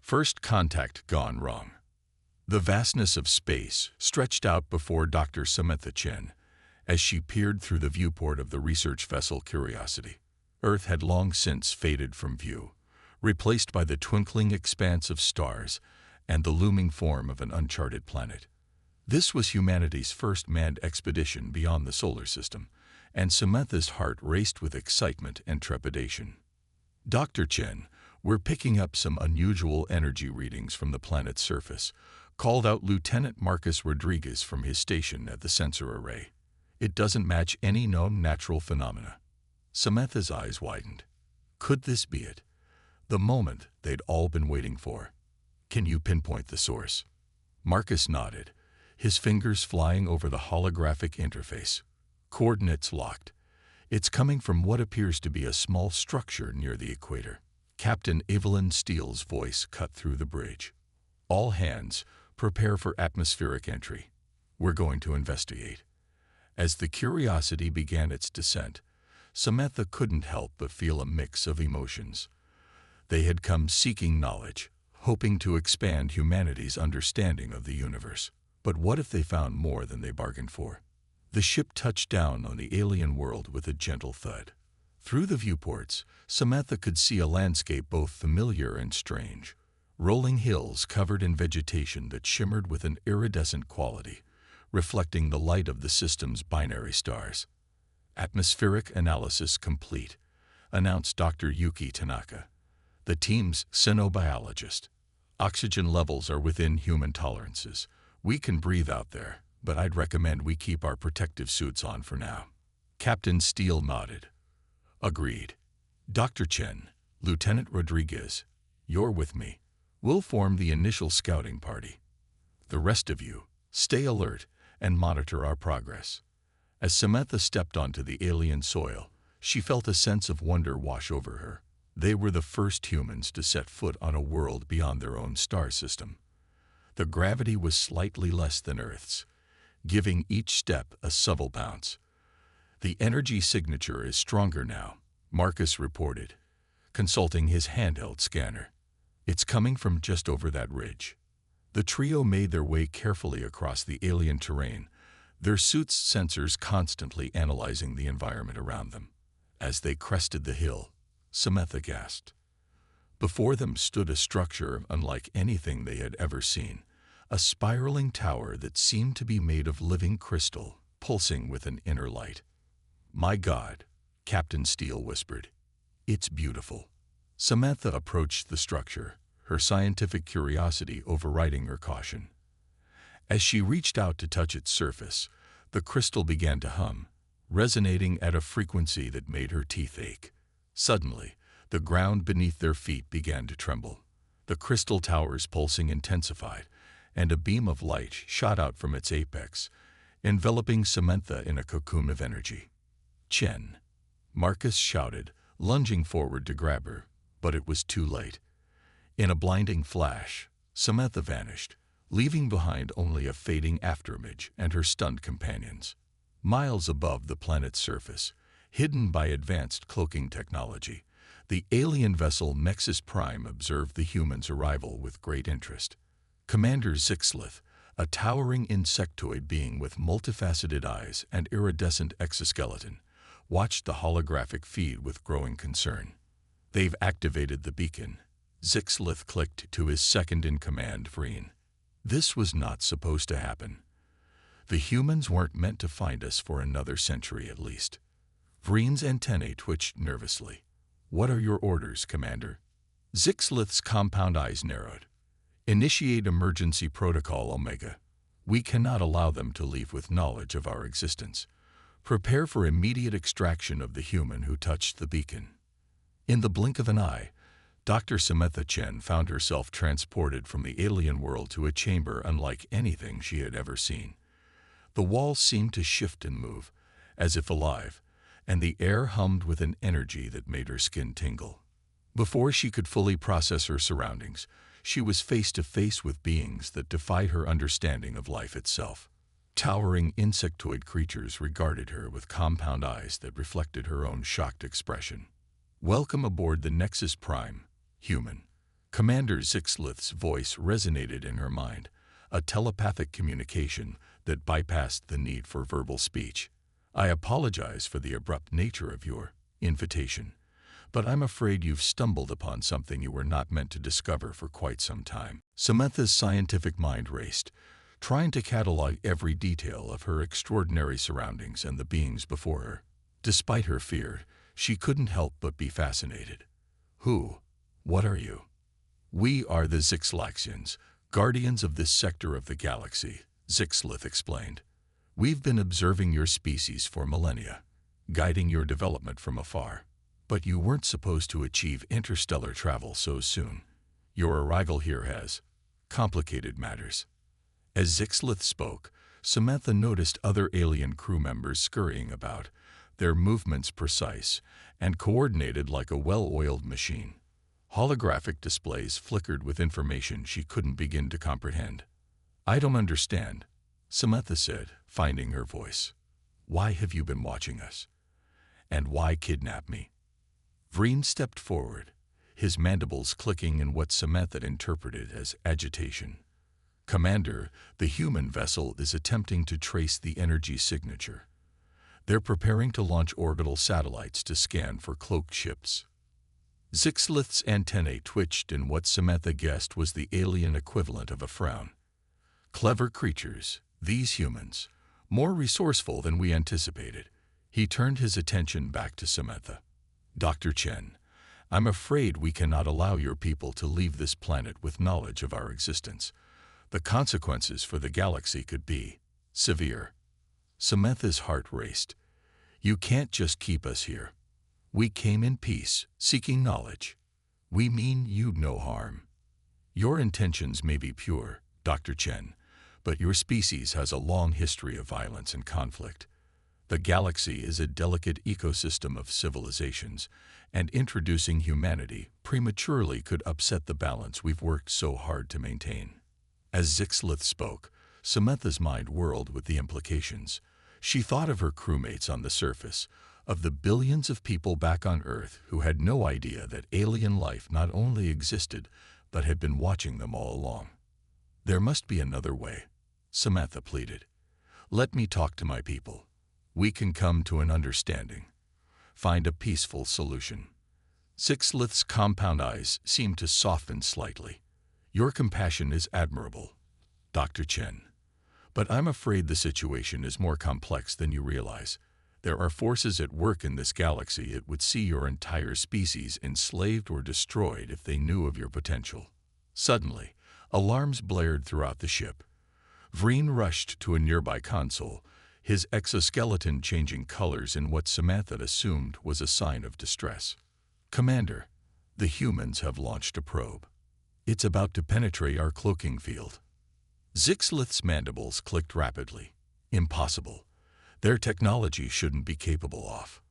First contact gone wrong. The vastness of space stretched out before Dr. Samantha Chen as she peered through the viewport of the research vessel Curiosity. Earth had long since faded from view, replaced by the twinkling expanse of stars and the looming form of an uncharted planet. This was humanity's first manned expedition beyond the solar system, and Samantha's heart raced with excitement and trepidation. Dr. Chen, we're picking up some unusual energy readings from the planet's surface, called out Lieutenant Marcus Rodriguez from his station at the sensor array. It doesn't match any known natural phenomena. Samantha's eyes widened. Could this be it? The moment they'd all been waiting for. Can you pinpoint the source? Marcus nodded, his fingers flying over the holographic interface. Coordinates locked. It's coming from what appears to be a small structure near the equator. Captain Evelyn Steele's voice cut through the bridge. All hands, prepare for atmospheric entry. We're going to investigate. As the Curiosity began its descent, Samantha couldn't help but feel a mix of emotions. They had come seeking knowledge, hoping to expand humanity's understanding of the universe. But what if they found more than they bargained for? The ship touched down on the alien world with a gentle thud. Through the viewports, Samantha could see a landscape both familiar and strange. Rolling hills covered in vegetation that shimmered with an iridescent quality, reflecting the light of the system's binary stars. Atmospheric analysis complete, announced Dr. Yuki Tanaka, the team's xenobiologist. Oxygen levels are within human tolerances. We can breathe out there, but I'd recommend we keep our protective suits on for now. Captain Steele nodded. Agreed. Dr. Chen, Lieutenant Rodriguez, you're with me. We'll form the initial scouting party. The rest of you, stay alert and monitor our progress. As Samantha stepped onto the alien soil, she felt a sense of wonder wash over her. They were the first humans to set foot on a world beyond their own star system. The gravity was slightly less than Earth's, giving each step a subtle bounce. The energy signature is stronger now, Marcus reported, consulting his handheld scanner. It's coming from just over that ridge. The trio made their way carefully across the alien terrain, their suits' sensors constantly analyzing the environment around them. As they crested the hill, Samantha gasped. Before them stood a structure unlike anything they had ever seen, a spiraling tower that seemed to be made of living crystal, pulsing with an inner light. My God, Captain Steele whispered. It's beautiful. Samantha approached the structure, her scientific curiosity overriding her caution. As she reached out to touch its surface, the crystal began to hum, resonating at a frequency that made her teeth ache. Suddenly, the ground beneath their feet began to tremble. The crystal tower's pulsing intensified, and a beam of light shot out from its apex, enveloping Samantha in a cocoon of energy. Chen, Marcus shouted, lunging forward to grab her, but it was too late. In a blinding flash, Samantha vanished, leaving behind only a fading afterimage and her stunned companions. Miles above the planet's surface, hidden by advanced cloaking technology, the alien vessel Nexus Prime observed the humans' arrival with great interest. Commander Zixlith, a towering insectoid being with multifaceted eyes and iridescent exoskeleton, watched the holographic feed with growing concern. They've activated the beacon. Zixlith clicked to his second-in-command, Vreen. This was not supposed to happen. The humans weren't meant to find us for another century at least. Vreen's antennae twitched nervously. What are your orders, Commander? Zixlith's compound eyes narrowed. Initiate emergency protocol, Omega. We cannot allow them to leave with knowledge of our existence. Prepare for immediate extraction of the human who touched the beacon. In the blink of an eye, Dr. Samantha Chen found herself transported from the alien world to a chamber unlike anything she had ever seen. The walls seemed to shift and move, as if alive, and the air hummed with an energy that made her skin tingle. Before she could fully process her surroundings, she was face to face with beings that defied her understanding of life itself. Towering insectoid creatures regarded her with compound eyes that reflected her own shocked expression. Welcome aboard the Nexus Prime, human. Commander Zixlith's voice resonated in her mind, a telepathic communication that bypassed the need for verbal speech. I apologize for the abrupt nature of your invitation, but I'm afraid you've stumbled upon something you were not meant to discover for quite some time. Samantha's scientific mind raced, trying to catalog every detail of her extraordinary surroundings and the beings before her. Despite her fear, she couldn't help but be fascinated. Who? What are you? We are the Zixlaxians, guardians of this sector of the galaxy, Zixlith explained. We've been observing your species for millennia, guiding your development from afar. But you weren't supposed to achieve interstellar travel so soon. Your arrival here has complicated matters. As Zixlith spoke, Samantha noticed other alien crew members scurrying about, their movements precise and coordinated like a well-oiled machine. Holographic displays flickered with information she couldn't begin to comprehend. I don't understand, Samantha said, finding her voice. Why have you been watching us? And why kidnap me? Vreen stepped forward, his mandibles clicking in what Samantha interpreted as agitation. Commander, the human vessel is attempting to trace the energy signature. They're preparing to launch orbital satellites to scan for cloaked ships. Zixlith's antennae twitched in what Samantha guessed was the alien equivalent of a frown. Clever creatures, these humans, more resourceful than we anticipated. He turned his attention back to Samantha. Dr. Chen, I'm afraid we cannot allow your people to leave this planet with knowledge of our existence. The consequences for the galaxy could be severe. Samantha's heart raced. You can't just keep us here. We came in peace, seeking knowledge. We mean you no harm. Your intentions may be pure, Dr. Chen, but your species has a long history of violence and conflict. The galaxy is a delicate ecosystem of civilizations, and introducing humanity prematurely could upset the balance we've worked so hard to maintain. As Zixlith spoke, Samantha's mind whirled with the implications. She thought of her crewmates on the surface, of the billions of people back on Earth who had no idea that alien life not only existed, but had been watching them all along. There must be another way, Samantha pleaded. Let me talk to my people. We can come to an understanding. Find a peaceful solution. Zixlith's compound eyes seemed to soften slightly. Your compassion is admirable, Dr. Chen. But I'm afraid the situation is more complex than you realize. There are forces at work in this galaxy that would see your entire species enslaved or destroyed if they knew of your potential. Suddenly, alarms blared throughout the ship. Vreen rushed to a nearby console, his exoskeleton changing colors in what Samantha assumed was a sign of distress. Commander, the humans have launched a probe. It's about to penetrate our cloaking field. Zixlith's mandibles clicked rapidly. Impossible. Their technology shouldn't be capable of.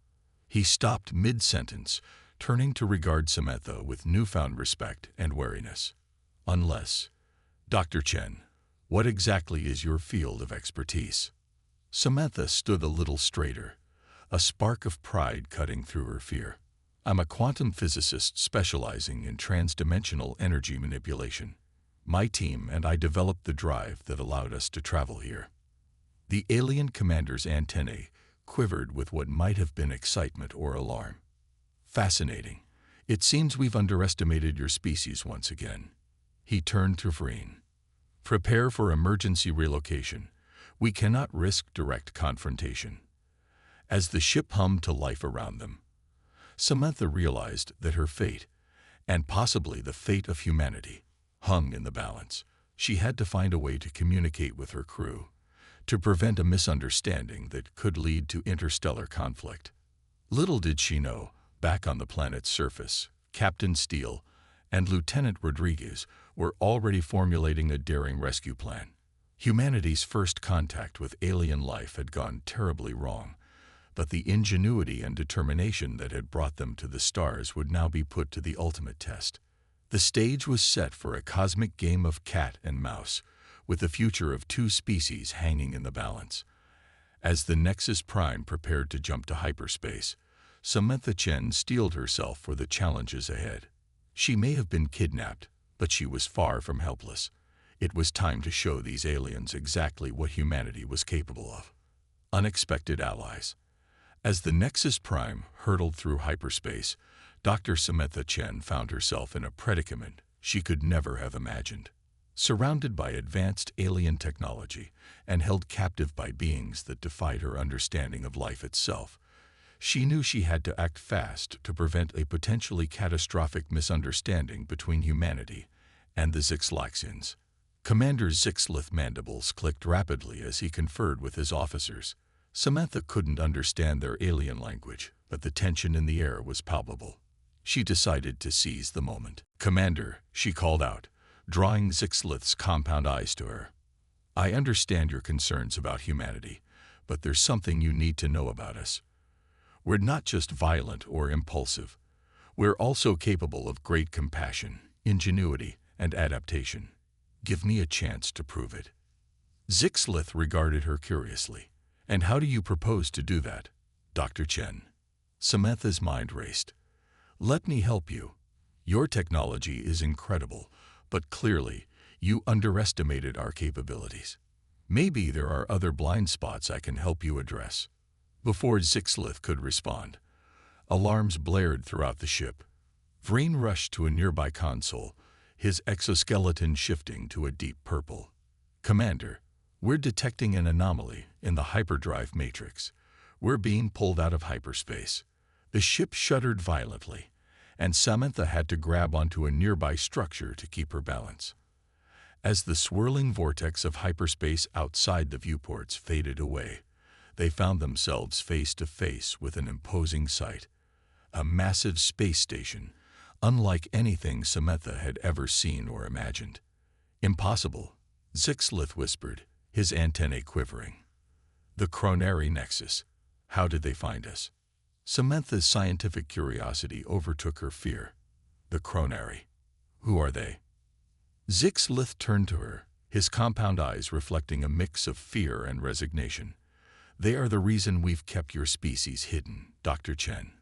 He stopped mid-sentence, turning to regard Samantha with newfound respect and wariness. Unless, Dr. Chen, what exactly is your field of expertise? Samantha stood a little straighter, a spark of pride cutting through her fear. I'm a quantum physicist specializing in transdimensional energy manipulation. My team and I developed the drive that allowed us to travel here. The alien commander's antennae quivered with what might have been excitement or alarm. Fascinating. It seems we've underestimated your species once again. He turned to Vreen. Prepare for emergency relocation. We cannot risk direct confrontation. As the ship hummed to life around them, Samantha realized that her fate, and possibly the fate of humanity, hung in the balance. She had to find a way to communicate with her crew, to prevent a misunderstanding that could lead to interstellar conflict. Little did she know, back on the planet's surface, Captain Steele and Lieutenant Rodriguez were already formulating a daring rescue plan. Humanity's first contact with alien life had gone terribly wrong, but the ingenuity and determination that had brought them to the stars would now be put to the ultimate test. The stage was set for a cosmic game of cat and mouse, with the future of two species hanging in the balance. As the Nexus Prime prepared to jump to hyperspace, Samantha Chen steeled herself for the challenges ahead. She may have been kidnapped, But she was far from helpless. It was time to show these aliens exactly what humanity was capable of. Unexpected allies. As the Nexus Prime hurtled through hyperspace, Dr. Samantha Chen found herself in a predicament she could never have imagined. Surrounded by advanced alien technology and held captive by beings that defied her understanding of life itself, she knew she had to act fast to prevent a potentially catastrophic misunderstanding between humanity and the Zixlaxians. Commander Zixlith's mandibles clicked rapidly as he conferred with his officers. Samantha couldn't understand their alien language, but the tension in the air was palpable. She decided to seize the moment. "Commander," she called out, drawing Zixlith's compound eyes to her. "I understand your concerns about humanity, but there's something you need to know about us. We're not just violent or impulsive. We're also capable of great compassion, ingenuity, and adaptation. Give me a chance to prove it." Zixlith regarded her curiously. "And how do you propose to do that, Dr. Chen?" Samantha's mind raced. "Let me help you. Your technology is incredible, but clearly you underestimated our capabilities. Maybe there are other blind spots I can help you address." Before Zixlith could respond, alarms blared throughout the ship. Vrain rushed to a nearby console, his exoskeleton shifting to a deep purple. "Commander, we're detecting an anomaly in the hyperdrive matrix. We're being pulled out of hyperspace." The ship shuddered violently, and Samantha had to grab onto a nearby structure to keep her balance. As the swirling vortex of hyperspace outside the viewports faded away, they found themselves face to face with an imposing sight. A massive space station, unlike anything Samantha had ever seen or imagined. "Impossible," Zixlith whispered, his antennae quivering. "The Chronary Nexus. How did they find us?" Samantha's scientific curiosity overtook her fear. "The Chronary. Who are they?" Zixlith turned to her, his compound eyes reflecting a mix of fear and resignation. "They are the reason we've kept your species hidden, Dr. Chen.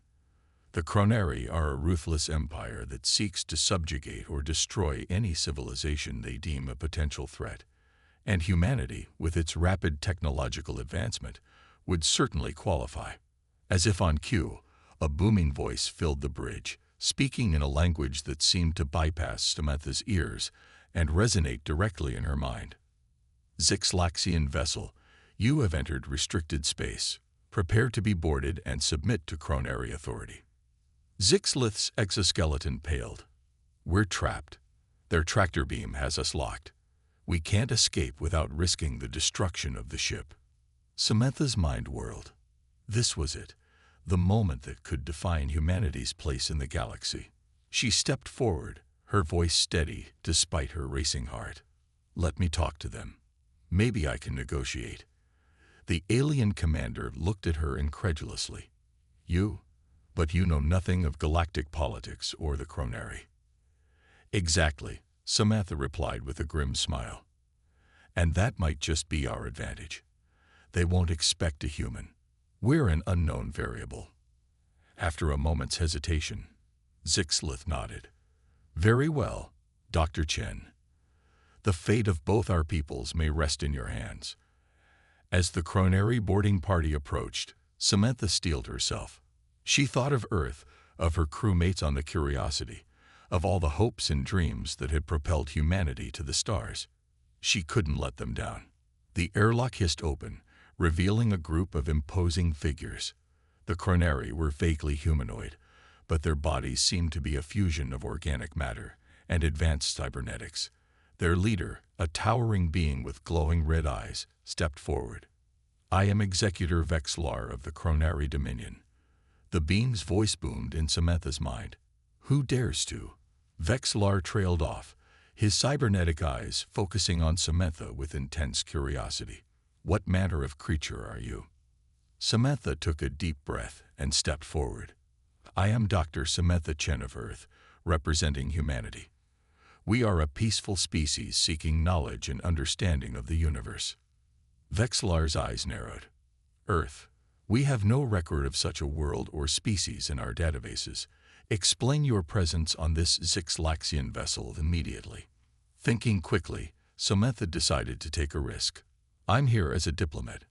The Chronary are a ruthless empire that seeks to subjugate or destroy any civilization they deem a potential threat. And humanity, with its rapid technological advancement, would certainly qualify." As if on cue, a booming voice filled the bridge, speaking in a language that seemed to bypass Samantha's ears and resonate directly in her mind. "Zixlaxian vessel, you have entered restricted space. Prepare to be boarded and submit to Chronary authority." Zixlith's exoskeleton paled. "We're trapped. Their tractor beam has us locked. We can't escape without risking the destruction of the ship." Samantha's mind whirled. This was it, the moment that could define humanity's place in the galaxy. She stepped forward, her voice steady despite her racing heart. "Let me talk to them. Maybe I can negotiate." The alien commander looked at her incredulously. But you know nothing of galactic politics or the Chronary." "Exactly," Samantha replied with a grim smile. "And that might just be our advantage. They won't expect a human. We're an unknown variable." After a moment's hesitation, Zixlith nodded. "Very well, Dr. Chen. The fate of both our peoples may rest in your hands." As the Chronary boarding party approached, Samantha steeled herself. She thought of Earth, of her crewmates on the Curiosity, of all the hopes and dreams that had propelled humanity to the stars. She couldn't let them down. The airlock hissed open, revealing a group of imposing figures. The Chronary were vaguely humanoid, but their bodies seemed to be a fusion of organic matter and advanced cybernetics. Their leader, a towering being with glowing red eyes, stepped forward. "I am Executor Vexlar of the Chronary Dominion." The being's voice boomed in Samantha's mind. "Who dares to?" Vexlar trailed off, his cybernetic eyes focusing on Samantha with intense curiosity. "What manner of creature are you?" Samantha took a deep breath and stepped forward. "I am Dr. Samantha Chen of Earth, representing humanity. We are a peaceful species seeking knowledge and understanding of the universe." Vexlar's eyes narrowed. "Earth. We have no record of such a world or species in our databases. Explain your presence on this Zixlaxian vessel immediately. Thinking quickly, Samantha decided to take a risk. I'm here as a diplomat,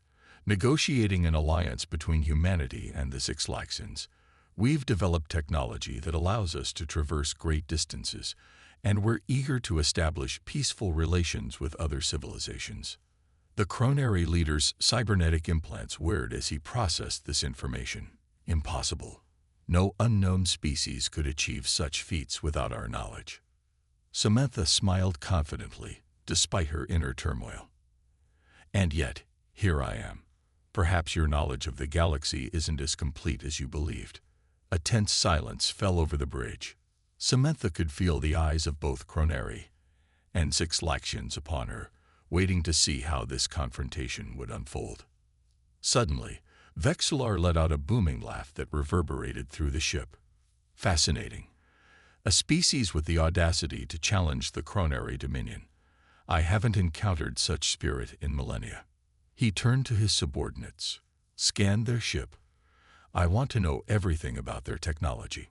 negotiating an alliance between humanity and the Zixlaxians. We've developed technology that allows us to traverse great distances, and we're eager to establish peaceful relations with other civilizations. The Cronary leader's cybernetic implants whirred as he processed this information. Impossible. No unknown species could achieve such feats without our knowledge. Samantha smiled confidently, despite her inner turmoil. And yet, here I am. Perhaps your knowledge of the galaxy isn't as complete as you believed. A tense silence fell over the bridge. Samantha could feel the eyes of both Cronary and Zixlaxians upon her, waiting to see how this confrontation would unfold. Suddenly, Vexillar let out a booming laugh that reverberated through the ship. Fascinating. A species with the audacity to challenge the Cronary dominion. I haven't encountered such spirit in millennia. He turned to his subordinates, scanned their ship. I want to know everything about their technology.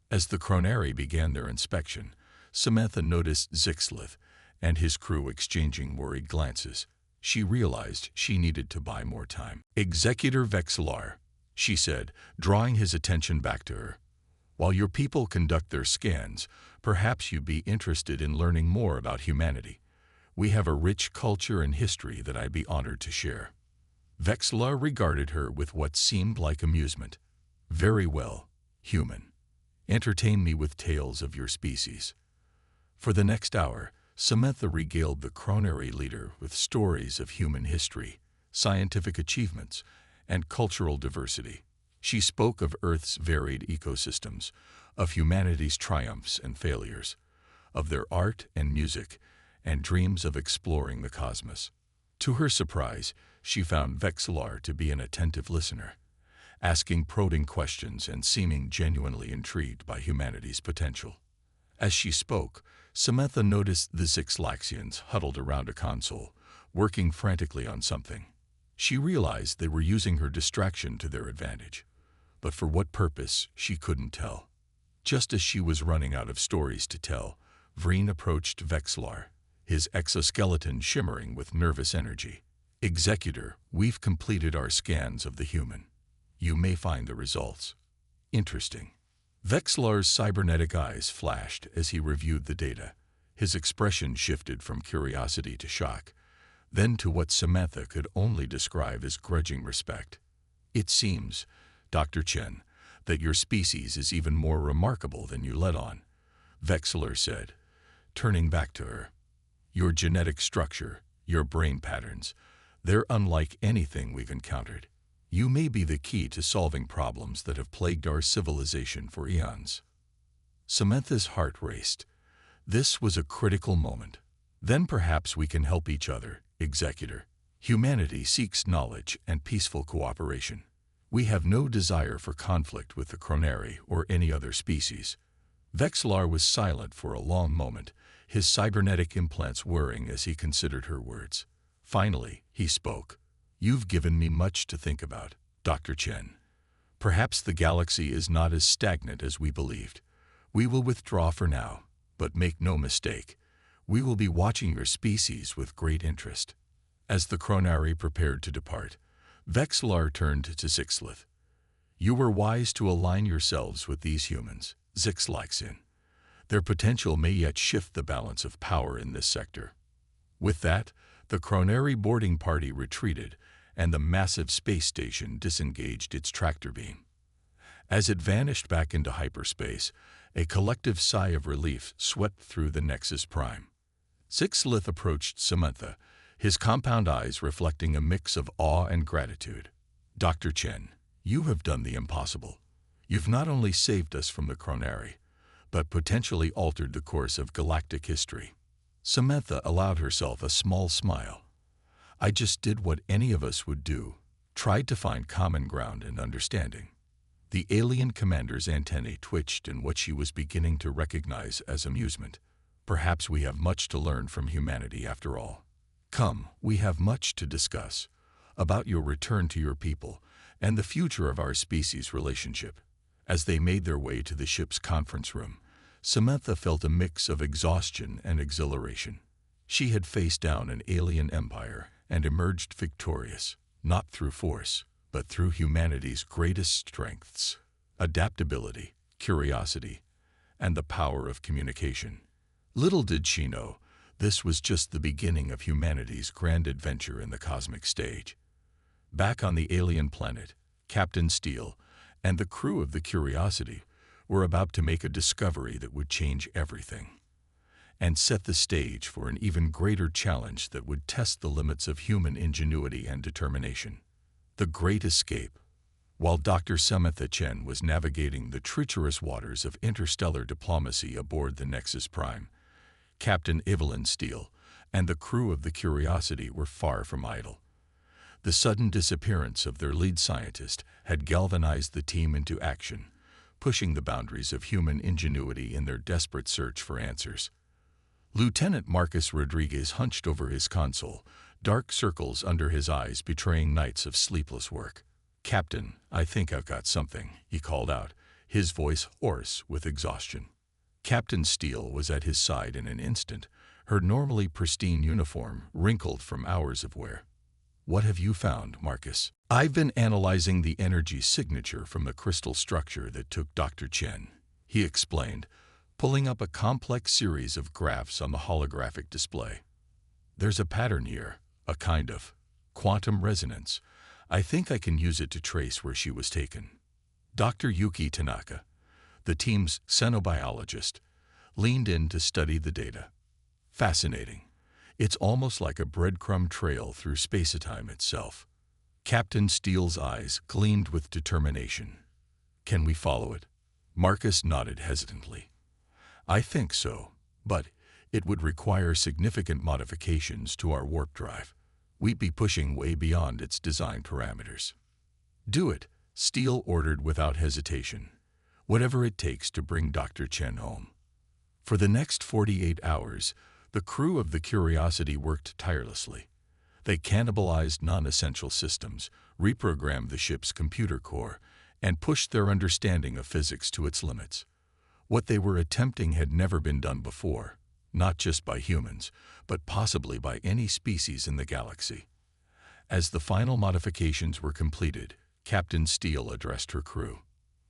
As the Cronary began their inspection, Samantha noticed Zixlith and his crew exchanging worried glances. She realized she needed to buy more time. Executor Vexillar, she said, drawing his attention back to her. While your people conduct their scans, perhaps you'd be interested in learning more about humanity. We have a rich culture and history that I'd be honored to share. Vexillar regarded her with what seemed like amusement. Very well, human. Entertain me with tales of your species. For the next hour, Samantha regaled the Cronary leader with stories of human history, scientific achievements, and cultural diversity. She spoke of Earth's varied ecosystems, of humanity's triumphs and failures, of their art and music, and dreams of exploring the cosmos. To her surprise, she found Vexillar to be an attentive listener, asking probing questions and seeming genuinely intrigued by humanity's potential. As she spoke, Samantha noticed the Zixlaxians huddled around a console, working frantically on something. She realized they were using her distraction to their advantage, but for what purpose she couldn't tell. Just as she was running out of stories to tell, Vreen approached Vexillar, his exoskeleton shimmering with nervous energy. Executor, we've completed our scans of the human. You may find the results interesting. Vexillar's cybernetic eyes flashed as he reviewed the data. His expression shifted from curiosity to shock, then to what Samantha could only describe as grudging respect. It seems, Dr. Chen, that your species is even more remarkable than you let on, Vexillar said, turning back to her. Your genetic structure, your brain patterns, they're unlike anything we've encountered. You may be the key to solving problems that have plagued our civilization for eons. Samantha's heart raced. This was a critical moment. Then perhaps we can help each other, Executor. Humanity seeks knowledge and peaceful cooperation. We have no desire for conflict with the Cronary or any other species. Vexillar was silent for a long moment, his cybernetic implants whirring as he considered her words. Finally, he spoke. You've given me much to think about, Dr. Chen. Perhaps the galaxy is not as stagnant as we believed. We will withdraw for now, but make no mistake, we will be watching your species with great interest. As the Cronary prepared to depart, Vexillar turned to Zixlith. You were wise to align yourselves with these humans, Zixlaxian. Their potential may yet shift the balance of power in this sector. With that, the Cronary boarding party retreated, and the massive space station disengaged its tractor beam. As it vanished back into hyperspace, a collective sigh of relief swept through the Nexus Prime. Zixlith approached Samantha, his compound eyes reflecting a mix of awe and gratitude. Dr. Chen, you have done the impossible. You've not only saved us from the Cronary, but potentially altered the course of galactic history. Samantha allowed herself a small smile. I just did what any of us would do, tried to find common ground and understanding. The alien commander's antennae twitched in what she was beginning to recognize as amusement. Perhaps we have much to learn from humanity after all. Come, we have much to discuss about your return to your people and the future of our species' relationship. As they made their way to the ship's conference room, Samantha felt a mix of exhaustion and exhilaration. She had faced down an alien empire and emerged victorious, not through force, but through humanity's greatest strengths: adaptability, curiosity, and the power of communication. Little did she know, this was just the beginning of humanity's grand adventure in the cosmic stage. Back on the alien planet, Captain Steele and the crew of the Curiosity were about to make a discovery that would change everything and set the stage for an even greater challenge that would test the limits of human ingenuity and determination. The Great Escape. While Dr. Samantha Chen was navigating the treacherous waters of interstellar diplomacy aboard the Nexus Prime, Captain Evelyn Steele and the crew of the Curiosity were far from idle. The sudden disappearance of their lead scientist had galvanized the team into action, pushing the boundaries of human ingenuity in their desperate search for answers. Lieutenant Marcus Rodriguez hunched over his console, dark circles under his eyes betraying nights of sleepless work. "Captain, I think I've got something," he called out, his voice hoarse with exhaustion. Captain Steele was at his side in an instant, her normally pristine uniform wrinkled from hours of wear. "What have you found, Marcus?" "I've been analyzing the energy signature from the crystal structure that took Dr. Chen," he explained, pulling up a complex series of graphs on the holographic display. "There's a pattern here, a kind of quantum resonance. I think I can use it to trace where she was taken." Dr. Yuki Tanaka, the team's xenobiologist, leaned in to study the data. "Fascinating. It's almost like a breadcrumb trail through space-time itself." Captain Steele's eyes gleamed with determination. "Can we follow it?" Marcus nodded hesitantly. "I think so, but it would require significant modifications to our warp drive. We'd be pushing way beyond its design parameters." "Do it," Steele ordered without hesitation. "Whatever it takes to bring Dr. Chen home." For the next 48 hours, the crew of the Curiosity worked tirelessly. They cannibalized non-essential systems, reprogrammed the ship's computer core, and pushed their understanding of physics to its limits. What they were attempting had never been done before, not just by humans, but possibly by any species in the galaxy. As the final modifications were completed, Captain Steele addressed her crew.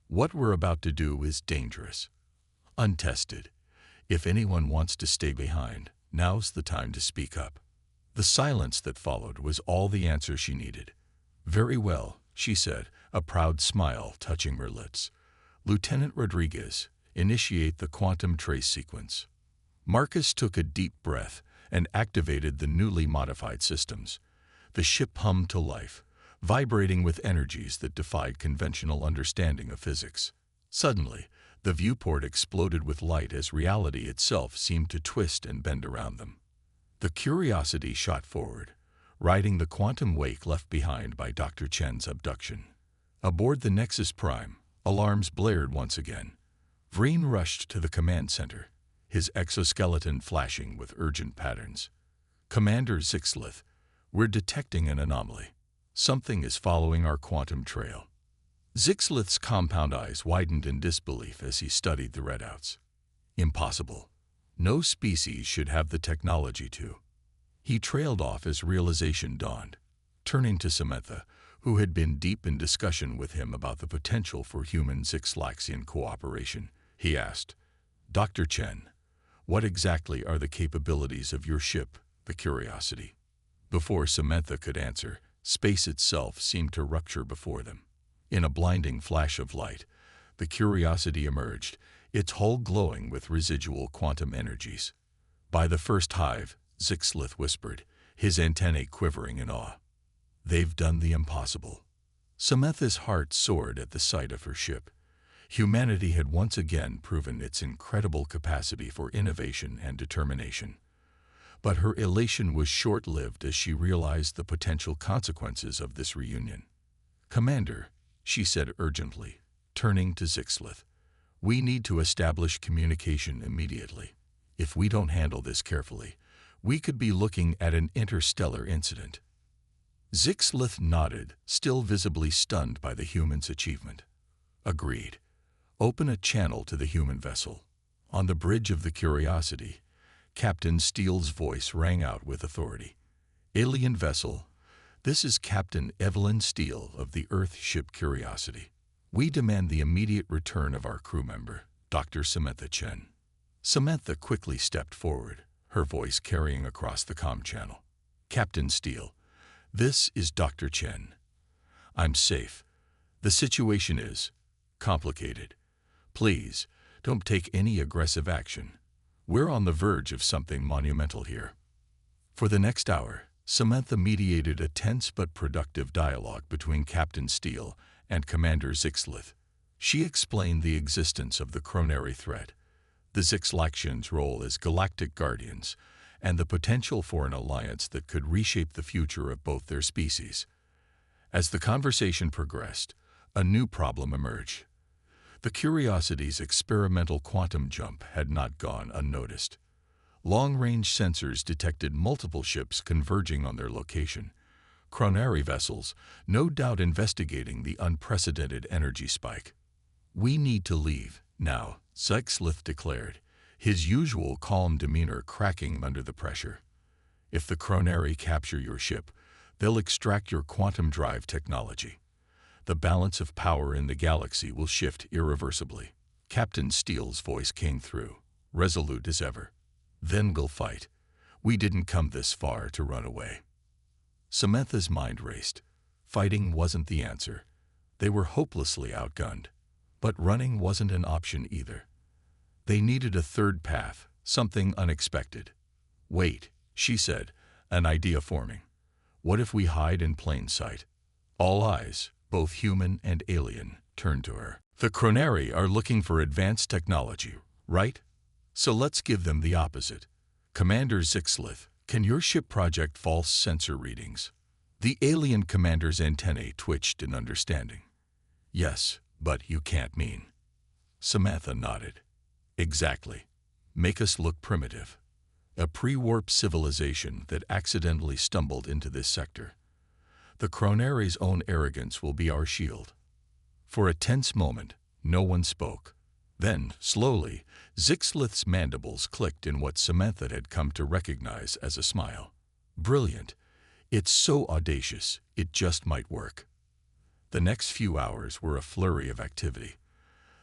"What we're about to do is dangerous, untested. If anyone wants to stay behind, now's the time to speak up." The silence that followed was all the answer she needed. "Very well," she said, a proud smile touching her lips. "Lieutenant Rodriguez, initiate the quantum trace sequence." Marcus took a deep breath and activated the newly modified systems. The ship hummed to life, vibrating with energies that defied conventional understanding of physics. Suddenly, the viewport exploded with light as reality itself seemed to twist and bend around them. The Curiosity shot forward, riding the quantum wake left behind by Dr. Chen's abduction. Aboard the Nexus Prime, alarms blared once again. Vreen rushed to the command center, his exoskeleton flashing with urgent patterns. "Commander Zixlith, we're detecting an anomaly. Something is following our quantum trail." Zixlith's compound eyes widened in disbelief as he studied the readouts. "Impossible. No species should have the technology to." He trailed off as realization dawned. Turning to Samantha, who had been deep in discussion with him about the potential for human-Zixlaxian cooperation, he asked, "Dr. Chen, what exactly are the capabilities of your ship, the Curiosity?" Before Samantha could answer, space itself seemed to rupture before them. In a blinding flash of light, the Curiosity emerged, its hull glowing with residual quantum energies. "By the first hive," Zixlith whispered, his antennae quivering in awe. "They've done the impossible." Samantha's heart soared at the sight of her ship. Humanity had once again proven its incredible capacity for innovation and determination. But her elation was short-lived as she realized the potential consequences of this reunion. "Commander," she said urgently, turning to Zixlith, "we need to establish communication immediately. If we don't handle this carefully, we could be looking at an interstellar incident." Zixlith nodded, still visibly stunned by the human's achievement. "Agreed. Open a channel to the human vessel. On the bridge of the Curiosity, Captain Steele's voice rang out with authority. Alien vessel, this is Captain Evelyn Steele of the Earth ship Curiosity. We demand the immediate return of our crew member, Dr. Samantha Chen. Samantha quickly stepped forward, her voice carrying across the comm channel. Captain Steele, this is Dr. Chen. I'm safe. The situation is complicated. Please, don't take any aggressive action. We're on the verge of something monumental here. For the next hour, Samantha mediated a tense but productive dialogue between Captain Steele and Commander Zixlith. She explained the existence of the Chronary threat, the Zixlaxians' role as galactic guardians, and the potential for an alliance that could reshape the future of both their species. As the conversation progressed, a new problem emerged. The Curiosity's experimental quantum jump had not gone unnoticed. Long-range sensors detected multiple ships converging on their location. Chronary vessels, no doubt investigating the unprecedented energy spike. We need to leave, now, Zixlith declared, his usual calm demeanor cracking under the pressure. If the Chronary capture your ship, they'll extract your quantum drive technology. The balance of power in the galaxy will shift irreversibly. Captain Steele's voice came through, resolute as ever. Then we'll fight. We didn't come this far to run away. Samantha's mind raced. Fighting wasn't the answer. They were hopelessly outgunned. But running wasn't an option either. They needed a third path, something unexpected. Wait, she said, an idea forming. What if we hide in plain sight? All eyes, both human and alien, turned to her. The Chronary are looking for advanced technology, right? So let's give them the opposite. Commander Zixlith, can your ship project false sensor readings? The alien commander's antennae twitched in understanding. Yes, but you can't mean. Samantha nodded. Exactly. Make us look primitive. A pre-warp civilization that accidentally stumbled into this sector. The Chronary's own arrogance will be our shield. For a tense moment, no one spoke. Then, slowly, Zixlith's mandibles clicked in what Samantha had come to recognize as a smile. Brilliant. It's so audacious, it just might work. The next few hours were a flurry of activity.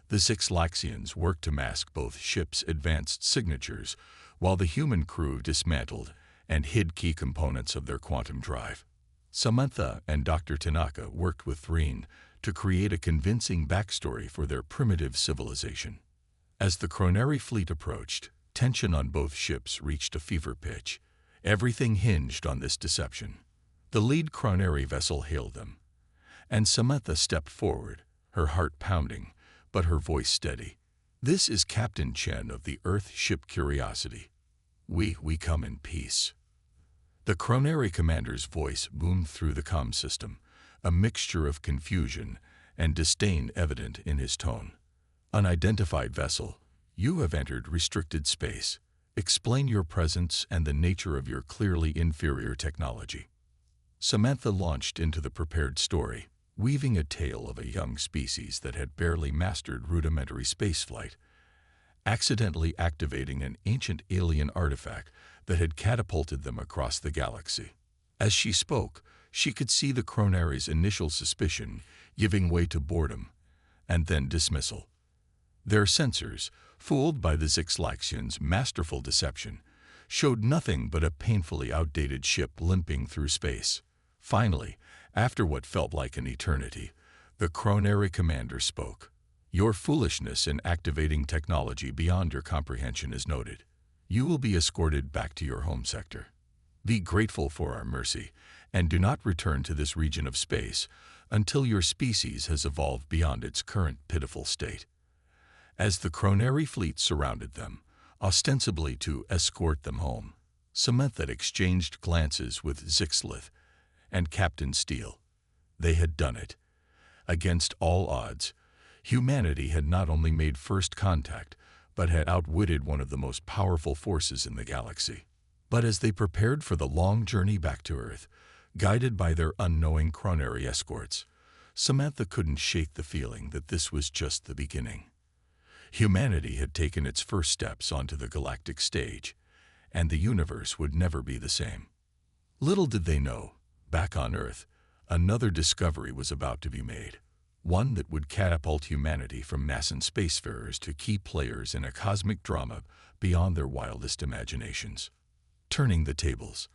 The Zixlaxians worked to mask both ships' advanced signatures, while the human crew dismantled and hid key components of their quantum drive. Samantha and Dr. Tanaka worked with Threen to create a convincing backstory for their primitive civilization. As the Chronary fleet approached, tension on both ships reached a fever pitch. Everything hinged on this deception. The lead Chronary vessel hailed them, and Samantha stepped forward, her heart pounding, but her voice steady. This is Captain Chen of the Earth ship Curiosity. We come in peace. The Chronary commander's voice boomed through the comm system, a mixture of confusion and disdain evident in his tone. Unidentified vessel, you have entered restricted space. Explain your presence and the nature of your clearly inferior technology. Samantha launched into the prepared story, weaving a tale of a young species that had barely mastered rudimentary spaceflight, accidentally activating an ancient alien artifact that had catapulted them across the galaxy. As she spoke, she could see the Chronary's initial suspicion giving way to boredom, and then dismissal. Their sensors, fooled by the Zixlaxians' masterful deception, showed nothing but a painfully outdated ship limping through space. Finally, after what felt like an eternity, the Chronary commander spoke. Your foolishness in activating technology beyond your comprehension is noted. You will be escorted back to your home sector. Be grateful for our mercy, and do not return to this region of space until your species has evolved beyond its current pitiful state. As the Chronary fleet surrounded them, ostensibly to escort them home, Samantha exchanged glances with Zixlith and Captain Steele. They had done it. Against all odds, humanity had not only made first contact, but had outwitted one of the most powerful forces in the galaxy. But as they prepared for the long journey back to Earth, guided by their unknowing Chronary escorts, Samantha couldn't shake the feeling that this was just the beginning. Humanity had taken its first steps onto the galactic stage, and the universe would never be the same. Little did they know, back on Earth, another discovery was about to be made, one that would catapult humanity from nascent spacefarers to key players in a cosmic drama beyond their wildest imaginations. Turning the tables.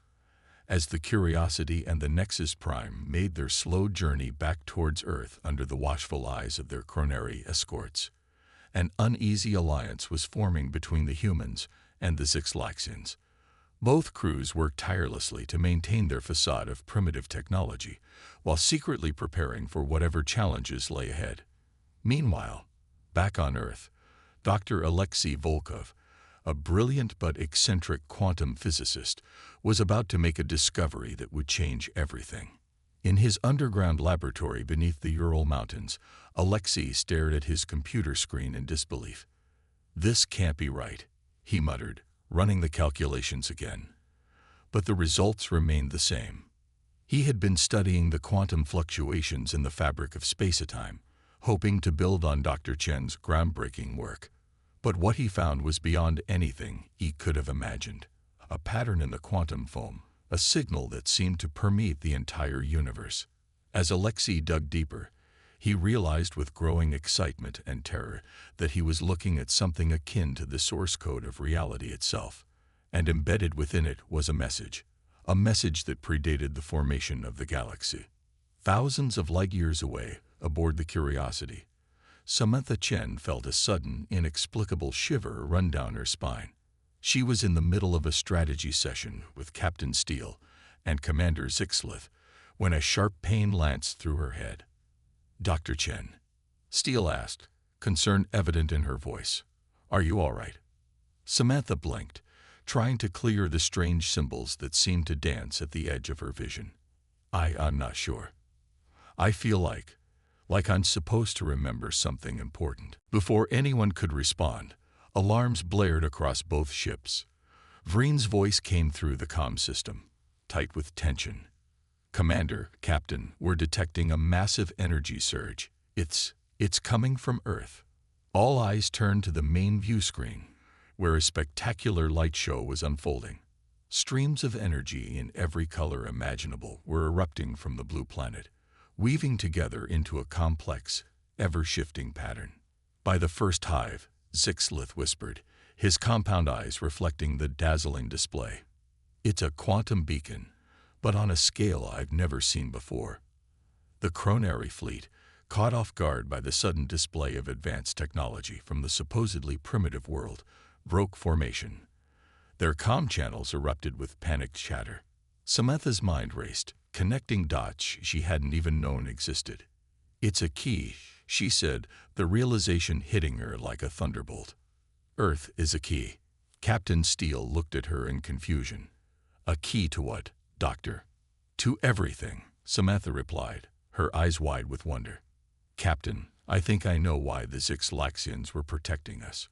As the Curiosity and the Nexus Prime made their slow journey back towards Earth under the watchful eyes of their Chronary escorts, an uneasy alliance was forming between the humans and the Zixlaxians. Both crews worked tirelessly to maintain their facade of primitive technology, while secretly preparing for whatever challenges lay ahead. Meanwhile, back on Earth, Dr. Alexei Volkov, a brilliant but eccentric quantum physicist, was about to make a discovery that would change everything. In his underground laboratory beneath the Ural Mountains, Alexei stared at his computer screen in disbelief. "This can't be right," he muttered, running the calculations again. But the results remained the same. He had been studying the quantum fluctuations in the fabric of space-time, hoping to build on Dr. Chen's groundbreaking work. But what he found was beyond anything he could have imagined. A pattern in the quantum foam, a signal that seemed to permeate the entire universe. As Alexei dug deeper, he realized with growing excitement and terror that he was looking at something akin to the source code of reality itself, and embedded within it was a message that predated the formation of the galaxy. Thousands of light-years away, aboard the Curiosity, Samantha Chen felt a sudden, inexplicable shiver run down her spine. She was in the middle of a strategy session with Captain Steele and Commander Zixlith when a sharp pain lanced through her head. "Dr. Chen," Steele asked, concern evident in her voice, "are you all right?" Samantha blinked, trying to clear the strange symbols that seemed to dance at the edge of her vision. I'm not sure. I feel like I'm supposed to remember something important." Before anyone could respond, alarms blared across both ships. Vreen's voice came through the comm system, tight with tension. "Commander, Captain, we're detecting a massive energy surge. It's coming from Earth." All eyes turned to the main view screen, where a spectacular light show was unfolding. Streams of energy in every color imaginable were erupting from the blue planet, weaving together into a complex, ever-shifting pattern. By the first hive, Zixlith whispered, his compound eyes reflecting the dazzling display. "It's a quantum beacon, but on a scale I've never seen before." The Chronary fleet, caught off guard by the sudden display of advanced technology from the supposedly primitive world, broke formation. Their comm channels erupted with panicked chatter. Samantha's mind raced, connecting dots she hadn't even known existed. "It's a key," she said, the realization hitting her like a thunderbolt. "Earth is a key." Captain Steele looked at her in confusion. "A key to what, Doctor?" "To everything," Samantha replied, her eyes wide with wonder. "Captain, I think I know why the Zixlaxians were protecting us,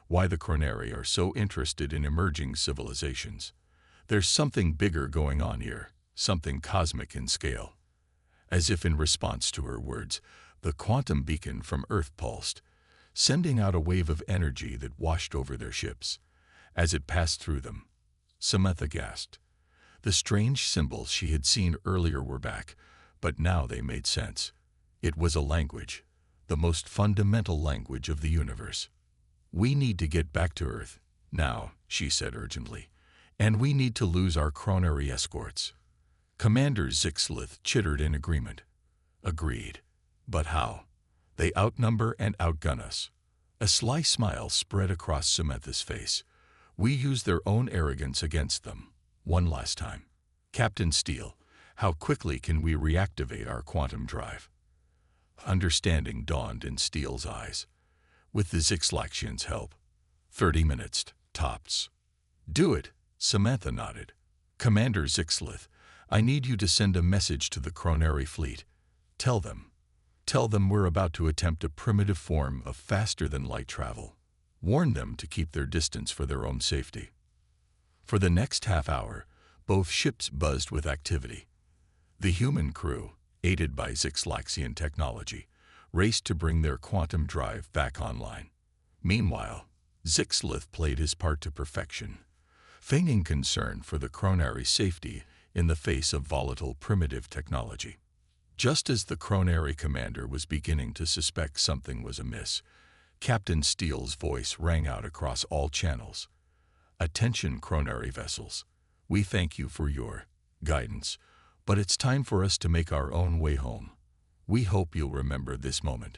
why the Chronary are so interested in emerging civilizations. There's something bigger going on here, something cosmic in scale." As if in response to her words, the quantum beacon from Earth pulsed, sending out a wave of energy that washed over their ships. As it passed through them, Samantha gasped. The strange symbols she had seen earlier were back, but now they made sense. It was a language, the most fundamental language of the universe. "We need to get back to Earth, now," she said urgently, "and we need to lose our Chronary escorts." Commander Zixlith chittered in agreement. "Agreed. But how? They outnumber and outgun us." A sly smile spread across Samantha's face. "We use their own arrogance against them. One last time. Captain Steele, how quickly can we reactivate our quantum drive?" Understanding dawned in Steele's eyes. "With the Zixlaxians' help. 30 minutes, tops." "Do it," Samantha nodded. "Commander Zixlith, I need you to send a message to the Chronary fleet. Tell them we're about to attempt a primitive form of faster-than-light travel. Warn them to keep their distance for their own safety." For the next half hour, both ships buzzed with activity. The human crew, aided by Zixlaxian technology, raced to bring their quantum drive back online. Meanwhile, Zixlith played his part to perfection, feigning concern for the Chronari's safety in the face of volatile primitive technology. Just as the Chronari commander was beginning to suspect something was amiss, Captain Steele's voice rang out across all channels. "Attention, Chronari vessels. We thank you for your guidance, but it's time for us to make our own way home. We hope you'll remember this moment,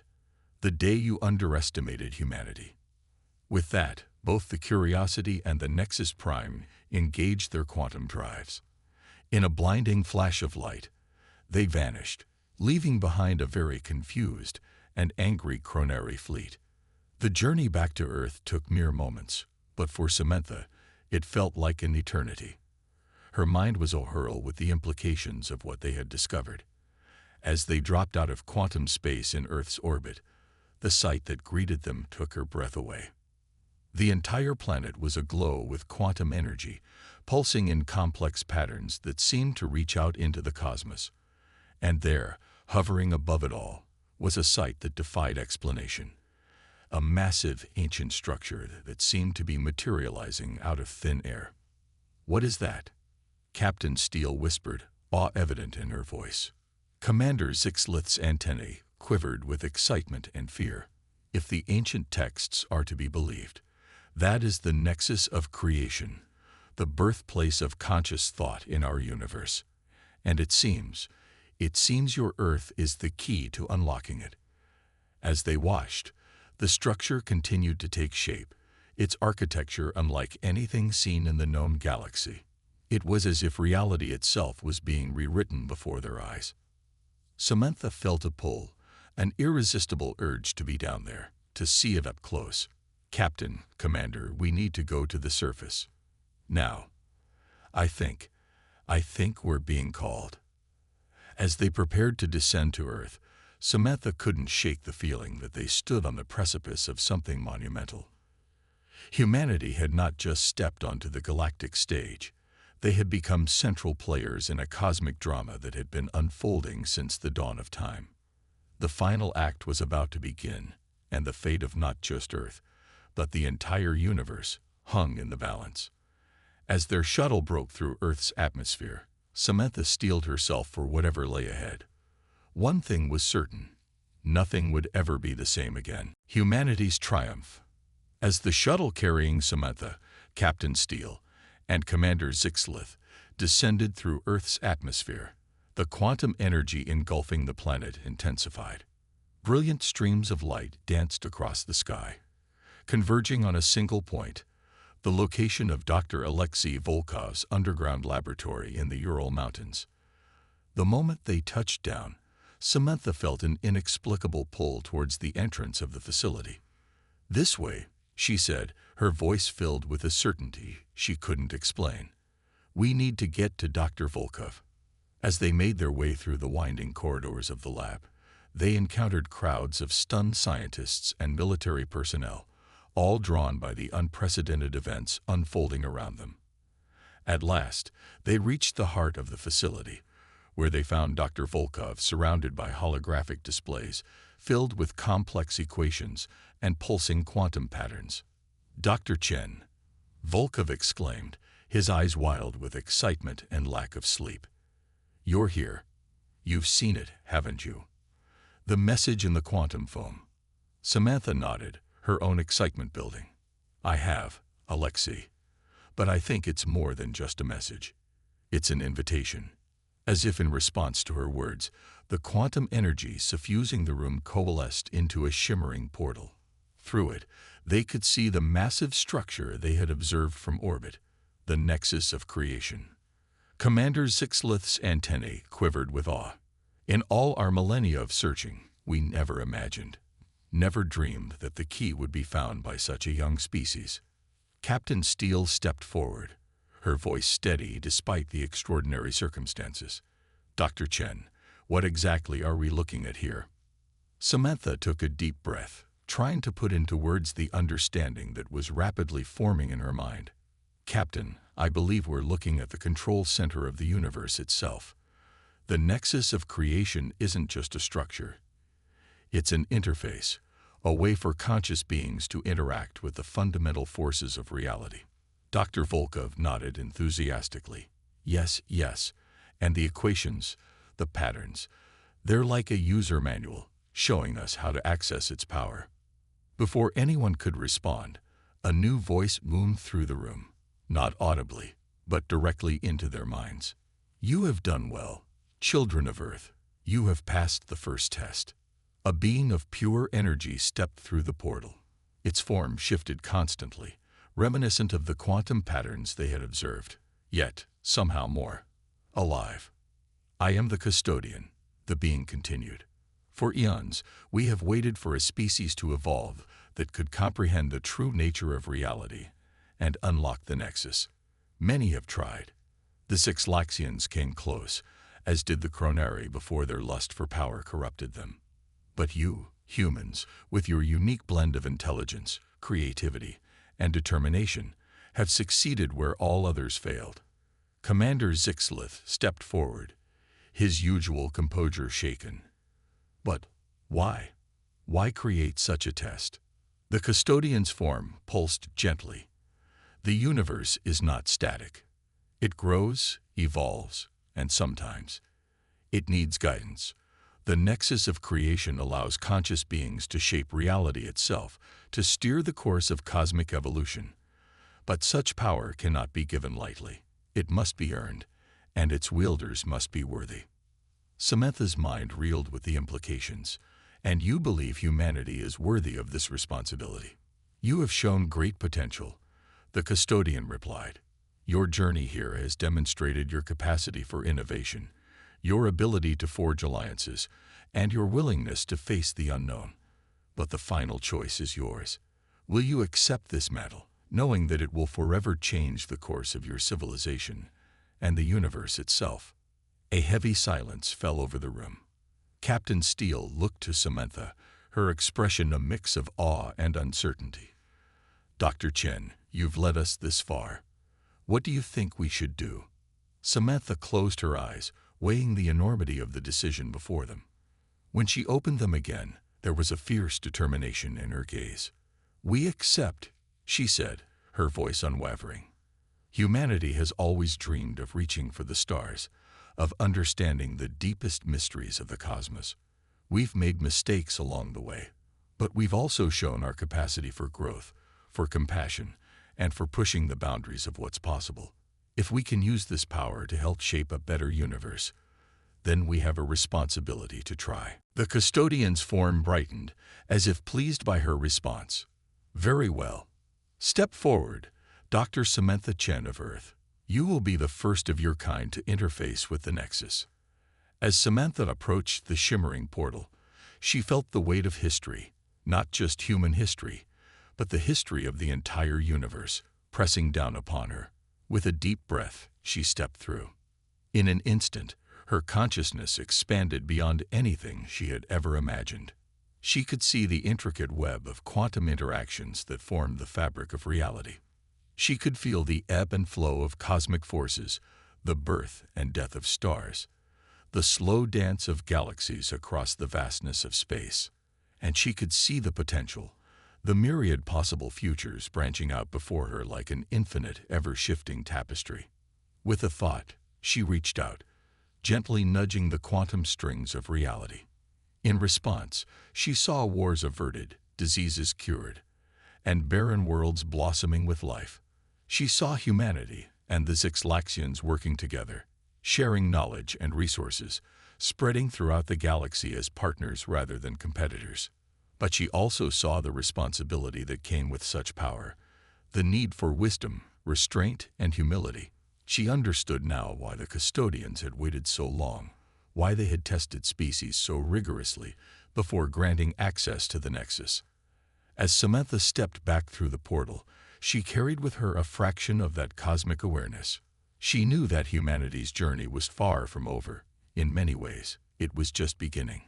the day you underestimated humanity." With that, both the Curiosity and the Nexus Prime engaged their quantum drives. In a blinding flash of light, they vanished, leaving behind a very confused and angry Chronari fleet. The journey back to Earth took mere moments, but for Samantha, it felt like an eternity. Her mind was awhirl with the implications of what they had discovered. As they dropped out of quantum space in Earth's orbit, the sight that greeted them took her breath away. The entire planet was aglow with quantum energy, pulsing in complex patterns that seemed to reach out into the cosmos. And there, hovering above it all, was a sight that defied explanation. A massive, ancient structure that seemed to be materializing out of thin air. "What is that?" Captain Steele whispered, awe evident in her voice. Commander Zixlith's antennae quivered with excitement and fear. If the ancient texts are to be believed, that is the nexus of creation, the birthplace of conscious thought in our universe. And it seems your Earth is the key to unlocking it. As they watched, the structure continued to take shape, its architecture unlike anything seen in the known galaxy. It was as if reality itself was being rewritten before their eyes. Samantha felt a pull, an irresistible urge to be down there, to see it up close. "Captain, Commander, we need to go to the surface. Now. I think we're being called." As they prepared to descend to Earth, Samantha couldn't shake the feeling that they stood on the precipice of something monumental. Humanity had not just stepped onto the galactic stage. They had become central players in a cosmic drama that had been unfolding since the dawn of time. The final act was about to begin, and the fate of not just Earth, but the entire universe, hung in the balance. As their shuttle broke through Earth's atmosphere, Samantha steeled herself for whatever lay ahead. One thing was certain: nothing would ever be the same again. Humanity's triumph. As the shuttle carrying Samantha, Captain Steele, and Commander Zixlith descended through Earth's atmosphere, the quantum energy engulfing the planet intensified. Brilliant streams of light danced across the sky, converging on a single point, the location of Dr. Alexei Volkov's underground laboratory in the Ural Mountains. The moment they touched down, Samantha felt an inexplicable pull towards the entrance of the facility. "This way," she said, her voice filled with a certainty she couldn't explain. "We need to get to Dr. Volkov." As they made their way through the winding corridors of the lab, they encountered crowds of stunned scientists and military personnel, all drawn by the unprecedented events unfolding around them. At last, they reached the heart of the facility, where they found Dr. Volkov surrounded by holographic displays filled with complex equations and pulsing quantum patterns. "Dr. Chen," Volkov exclaimed, his eyes wild with excitement and lack of sleep. "You're here. You've seen it, haven't you? The message in the quantum foam." Samantha nodded, her own excitement building. "I have, Alexei. But I think it's more than just a message. It's an invitation." As if in response to her words, the quantum energy suffusing the room coalesced into a shimmering portal. Through it, they could see the massive structure they had observed from orbit, the nexus of creation. Commander Zixlith's antennae quivered with awe. "In all our millennia of searching, we never imagined, never dreamed that the key would be found by such a young species." Captain Steele stepped forward, her voice steady despite the extraordinary circumstances. "Dr. Chen, what exactly are we looking at here?" Samantha took a deep breath, trying to put into words the understanding that was rapidly forming in her mind. "Captain, I believe we're looking at the control center of the universe itself. The nexus of creation isn't just a structure. It's an interface, a way for conscious beings to interact with the fundamental forces of reality. Dr. Volkov nodded enthusiastically. Yes, yes, and the equations, the patterns, they're like a user manual, showing us how to access its power. Before anyone could respond, a new voice boomed through the room, not audibly, but directly into their minds. You have done well, children of Earth. You have passed the first test. A being of pure energy stepped through the portal. Its form shifted constantly, reminiscent of the quantum patterns they had observed, yet somehow more alive. I am the custodian, the being continued. For eons, we have waited for a species to evolve that could comprehend the true nature of reality and unlock the nexus. Many have tried. The Sixlaxians came close, as did the Chronari before their lust for power corrupted them. But you, humans, with your unique blend of intelligence, creativity, and determination, have succeeded where all others failed. Commander Zixlith stepped forward, his usual composure shaken. But why? Why create such a test? The custodian's form pulsed gently. The universe is not static. It grows, evolves, and sometimes it needs guidance. The nexus of creation allows conscious beings to shape reality itself, to steer the course of cosmic evolution. But such power cannot be given lightly. It must be earned, and its wielders must be worthy. Samantha's mind reeled with the implications. And you believe humanity is worthy of this responsibility. You have shown great potential, the custodian replied. Your journey here has demonstrated your capacity for innovation, your ability to forge alliances, and your willingness to face the unknown. But the final choice is yours. Will you accept this mantle, knowing that it will forever change the course of your civilization and the universe itself? A heavy silence fell over the room. Captain Steele looked to Samantha, her expression a mix of awe and uncertainty. Dr. Chen, you've led us this far. What do you think we should do? Samantha closed her eyes, weighing the enormity of the decision before them. When she opened them again, there was a fierce determination in her gaze. We accept, she said, her voice unwavering. Humanity has always dreamed of reaching for the stars, of understanding the deepest mysteries of the cosmos. We've made mistakes along the way, but we've also shown our capacity for growth, for compassion, and for pushing the boundaries of what's possible. If we can use this power to help shape a better universe, then we have a responsibility to try. The custodian's form brightened, as if pleased by her response. Very well. Step forward, Dr. Samantha Chen of Earth. You will be the first of your kind to interface with the Nexus. As Samantha approached the shimmering portal, she felt the weight of history, not just human history, but the history of the entire universe, pressing down upon her. With a deep breath, she stepped through. In an instant, her consciousness expanded beyond anything she had ever imagined. She could see the intricate web of quantum interactions that formed the fabric of reality. She could feel the ebb and flow of cosmic forces, the birth and death of stars, the slow dance of galaxies across the vastness of space. And she could see the potential, the myriad possible futures branching out before her like an infinite, ever-shifting tapestry. With a thought, she reached out, gently nudging the quantum strings of reality. In response, she saw wars averted, diseases cured, and barren worlds blossoming with life. She saw humanity and the Sixlaxians working together, sharing knowledge and resources, spreading throughout the galaxy as partners rather than competitors. But she also saw the responsibility that came with such power, the need for wisdom, restraint, and humility. She understood now why the custodians had waited so long, why they had tested species so rigorously before granting access to the Nexus. As Samantha stepped back through the portal, she carried with her a fraction of that cosmic awareness. She knew that humanity's journey was far from over. In many ways, it was just beginning.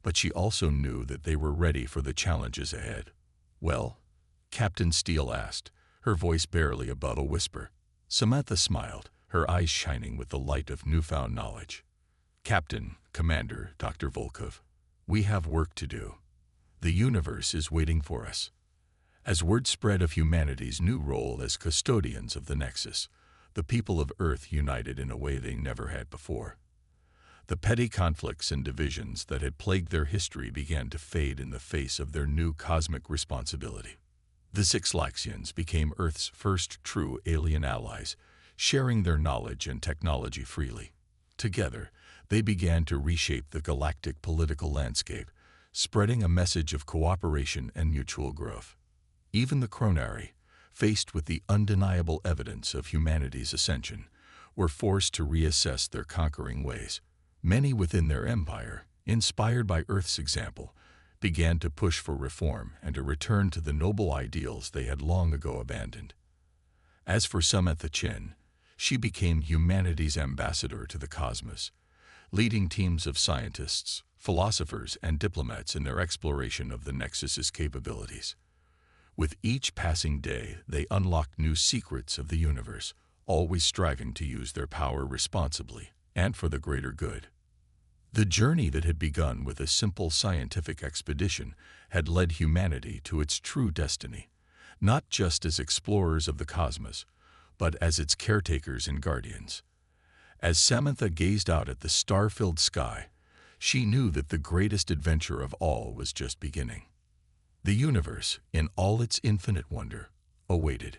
But she also knew that they were ready for the challenges ahead. Well, Captain Steele asked, her voice barely above a whisper. Samantha smiled, her eyes shining with the light of newfound knowledge. Captain, Commander, Dr. Volkov, we have work to do. The universe is waiting for us. As word spread of humanity's new role as custodians of the Nexus, the people of Earth united in a way they never had before. The petty conflicts and divisions that had plagued their history began to fade in the face of their new cosmic responsibility. The Sixlaxians became Earth's first true alien allies, sharing their knowledge and technology freely. Together, they began to reshape the galactic political landscape, spreading a message of cooperation and mutual growth. Even the Chronari, faced with the undeniable evidence of humanity's ascension, were forced to reassess their conquering ways. Many within their empire, inspired by Earth's example, began to push for reform and a return to the noble ideals they had long ago abandoned. As for Samantha Chen, she became humanity's ambassador to the cosmos, leading teams of scientists, philosophers, and diplomats in their exploration of the Nexus's capabilities. With each passing day, they unlocked new secrets of the universe, always striving to use their power responsibly and for the greater good. The journey that had begun with a simple scientific expedition had led humanity to its true destiny, not just as explorers of the cosmos, but as its caretakers and guardians. As Samantha gazed out at the star-filled sky, she knew that the greatest adventure of all was just beginning. The universe, in all its infinite wonder, awaited.